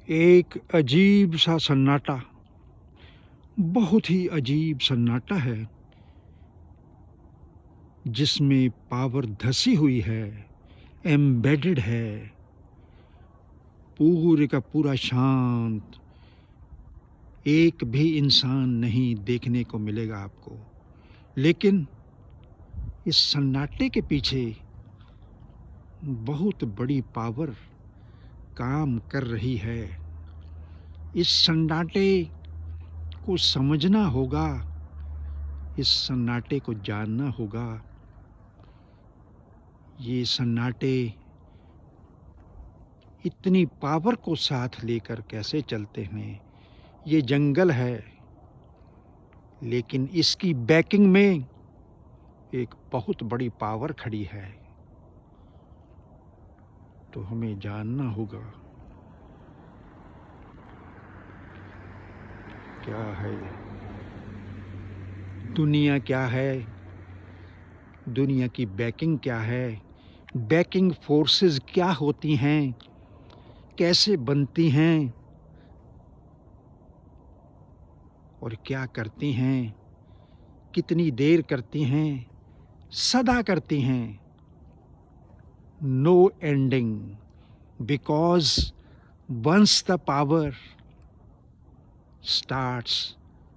एक अजीब सा सन्नाटा, बहुत ही अजीब सन्नाटा है जिसमें पावर धसी हुई है, एम्बेडेड है, पूरे का पूरा शांत। एक भी इंसान नहीं देखने को मिलेगा आपको, लेकिन इस सन्नाटे के पीछे बहुत बड़ी पावर काम कर रही है। इस सन्नाटे को समझना होगा, इस सन्नाटे को जानना होगा। ये सन्नाटे इतनी पावर को साथ लेकर कैसे चलते हैं। ये जंगल है, लेकिन इसकी बैकिंग में एक बहुत बड़ी पावर खड़ी है। तो हमें जानना होगा क्या है दुनिया, क्या है दुनिया की बैकिंग, क्या है बैकिंग फोर्सेस, क्या होती हैं, कैसे बनती हैं और क्या करती हैं, कितनी देर करती हैं, सदा करती हैं। No ending, because once the power starts,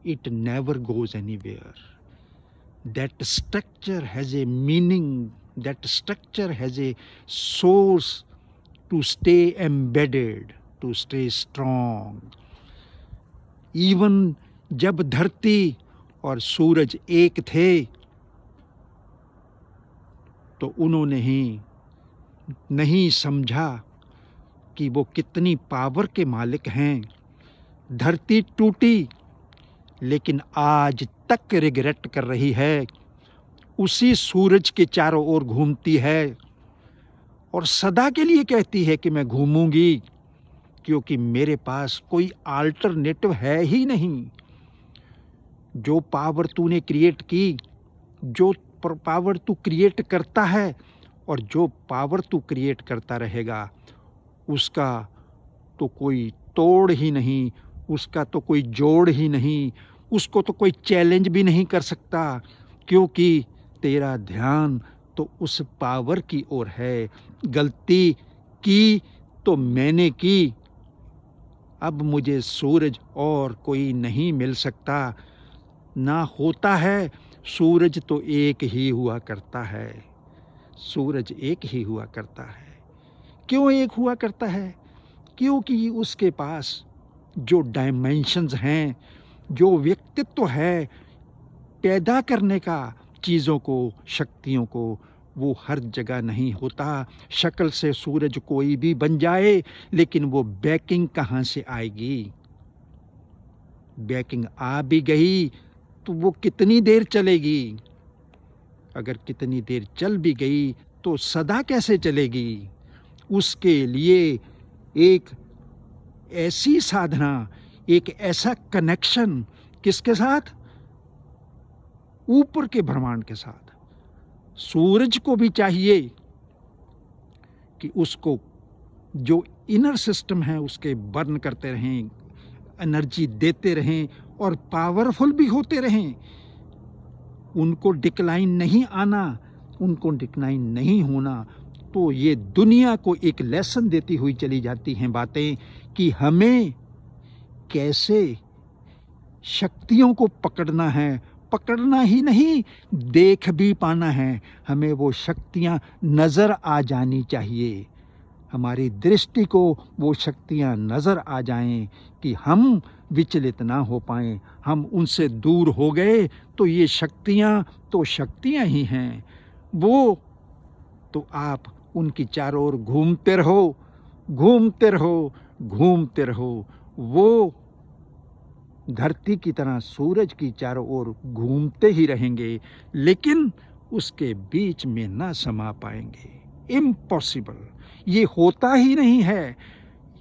it never goes anywhere. That structure has a meaning, that structure has a source to stay embedded, to stay strong. Even जब धरती और सूरज एक थे तो उन्होंने ही नहीं समझा कि वो कितनी पावर के मालिक हैं। धरती टूटी, लेकिन आज तक रिग्रेट कर रही है, उसी सूरज के चारों ओर घूमती है और सदा के लिए कहती है कि मैं घूमूंगी, क्योंकि मेरे पास कोई अल्टरनेटिव है ही नहीं। जो पावर तूने क्रिएट की, जो पावर तू क्रिएट करता है और जो पावर तू क्रिएट करता रहेगा, उसका तो कोई तोड़ ही नहीं, उसका तो कोई जोड़ ही नहीं, उसको तो कोई चैलेंज भी नहीं कर सकता, क्योंकि तेरा ध्यान तो उस पावर की ओर है। गलती की तो मैंने की, अब मुझे सूरज और कोई नहीं मिल सकता। ना होता है, सूरज तो एक ही हुआ करता है, सूरज एक ही हुआ करता है। क्यों एक हुआ करता है? क्योंकि उसके पास जो डायमेंशंस हैं, जो व्यक्तित्व है पैदा करने का चीज़ों को, शक्तियों को, वो हर जगह नहीं होता। शक्ल से सूरज कोई भी बन जाए, लेकिन वो बैकिंग कहाँ से आएगी? बैकिंग आ भी गई तो वो कितनी देर चलेगी? अगर कितनी देर चल भी गई तो सदा कैसे चलेगी? उसके लिए एक ऐसी साधना, एक ऐसा कनेक्शन, किसके साथ? ऊपर के ब्रह्मांड के साथ। सूरज को भी चाहिए कि उसको जो इनर सिस्टम है उसके बर्न करते रहें, एनर्जी देते रहें और पावरफुल भी होते रहें। उनको डिक्लाइन नहीं आना, उनको डिक्लाइन नहीं होना। तो ये दुनिया को एक लेसन देती हुई चली जाती हैं बातें कि हमें कैसे शक्तियों को पकड़ना है, पकड़ना ही नहीं, देख भी पाना है। हमें वो शक्तियाँ नज़र आ जानी चाहिए, हमारी दृष्टि को वो शक्तियाँ नज़र आ जाएं कि हम विचलित ना हो पाएं। हम उनसे दूर हो गए तो ये शक्तियाँ तो शक्तियाँ ही हैं, वो तो आप उनकी चारों ओर घूमते रहो, घूमते रहो, घूमते रहो। वो धरती की तरह सूरज की चारों ओर घूमते ही रहेंगे, लेकिन उसके बीच में ना समा पाएंगे। इम्पॉसिबल, ये होता ही नहीं है।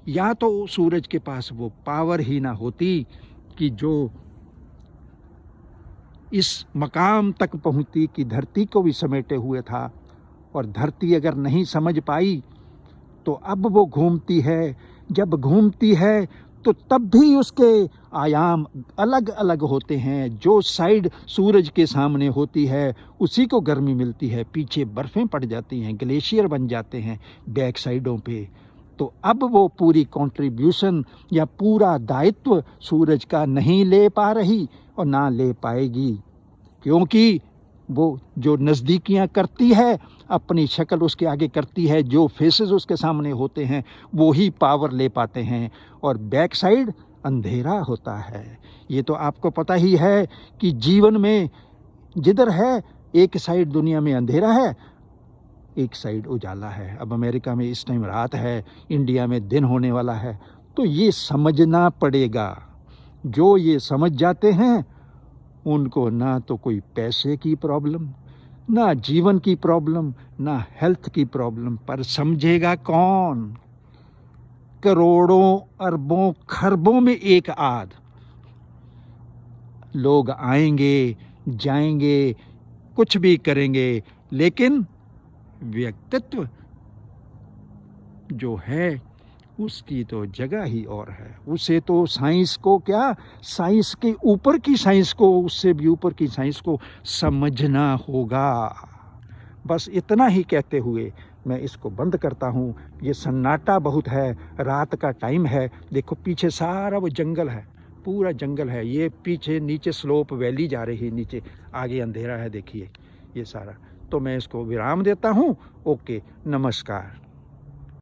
या तो सूरज के पास वो पावर ही ना होती कि जो इस मकाम तक पहुंचती कि धरती को भी समेटे हुए था, और धरती अगर नहीं समझ पाई तो अब वो घूमती है जब घूमती है तो तब भी उसके आयाम अलग अलग होते हैं। जो साइड सूरज के सामने होती है उसी को गर्मी मिलती है, पीछे बर्फ़ें पड़ जाती हैं, ग्लेशियर बन जाते हैं बैक साइडों पे। तो अब वो पूरी कंट्रीब्यूशन या पूरा दायित्व सूरज का नहीं ले पा रही और ना ले पाएगी, क्योंकि वो जो नज़दीकियाँ करती है अपनी शक्ल उसके आगे करती है, जो फेसेस उसके सामने होते हैं वो ही पावर ले पाते हैं, और बैक साइड अंधेरा होता है। ये तो आपको पता ही है कि जीवन में जिधर है एक साइड दुनिया में अंधेरा है, एक साइड उजाला है। अब अमेरिका में इस टाइम रात है, इंडिया में दिन होने वाला है। तो ये समझना पड़ेगा। जो ये समझ जाते हैं उनको ना तो कोई पैसे की प्रॉब्लम, ना जीवन की प्रॉब्लम, ना हेल्थ की प्रॉब्लम। पर समझेगा कौन? करोड़ों अरबों खरबों में एक आध लोग आएंगे जाएंगे कुछ भी करेंगे, लेकिन व्यक्तित्व जो है उसकी तो जगह ही और है। उसे तो साइंस को क्या, साइंस के ऊपर की साइंस को, उससे भी ऊपर की साइंस को समझना होगा। बस इतना ही कहते हुए मैं इसको बंद करता हूँ। ये सन्नाटा बहुत है, रात का टाइम है। देखो पीछे सारा वो जंगल है, पूरा जंगल है। ये पीछे नीचे स्लोप वैली जा रही है, नीचे आगे अंधेरा है, देखिए ये सारा। तो मैं इसको विराम देता हूँ। ओके, नमस्कार।